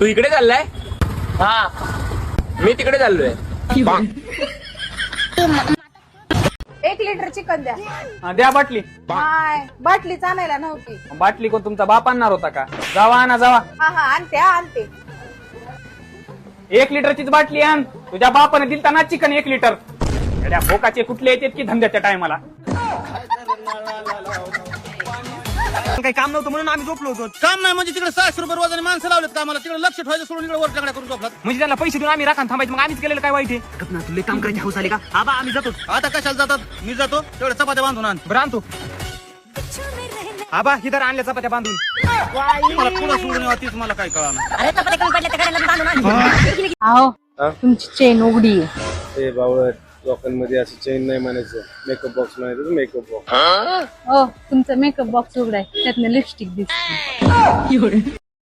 तू इकडे चाललाय? हा, मी तिकडे चाललोय. 1 लिटर चिकन द्या. द्या बाटली. हाय, बाटलीच आणायला नव्हती. बाटली कोण तुमचा बाप आणणार होता का? जावा आणा जावा. हा आणते. 1 लिटरचीच बाटली आण. तुझ्या बापाने दिलता ना चिकन 1 लिटर. एवढ्या भोकाचे कुठले येतात की धंद्याच्या टायमाला. काही काम नव्हतं म्हणून आम्ही झोपलो होतो. काम नाही म्हणजे तिकडे 600 रुपये रोजाने माणसं लावलेत कामाला. तिकडे लक्ष ठेवायचं सोडून इकडे वर टाकड्या करून झोपलात. म्हणजे त्यांना पैसे देऊन आम्ही राखण थांबायचं, मग आम्हीच केलेलं काय वाईट आहे? तुला काम करायची हौस आली का? आबा आम्ही जातो. आता कशाला जातात? मी जातो तेवढे चपात्या बांधून आण. बरं आणतो. आबा हिदर आणल्या चपात्या बांधून. मला पुढे सोडून यावं तीच मला काय कळणार. अरे चपात्या कमी पडल्या तर गाड्याला बांधून आण. अहो, तुमची चेन उघडी आहे. ते बावळट लोकांमध्ये असं चेन नाही म्हणायचं, मेकअप बॉक्स म्हणायचं. मेकअप बॉक्स हो, तुमचा मेकअप बॉक्स उघडाय, त्यातनं लिपस्टिक दिसते.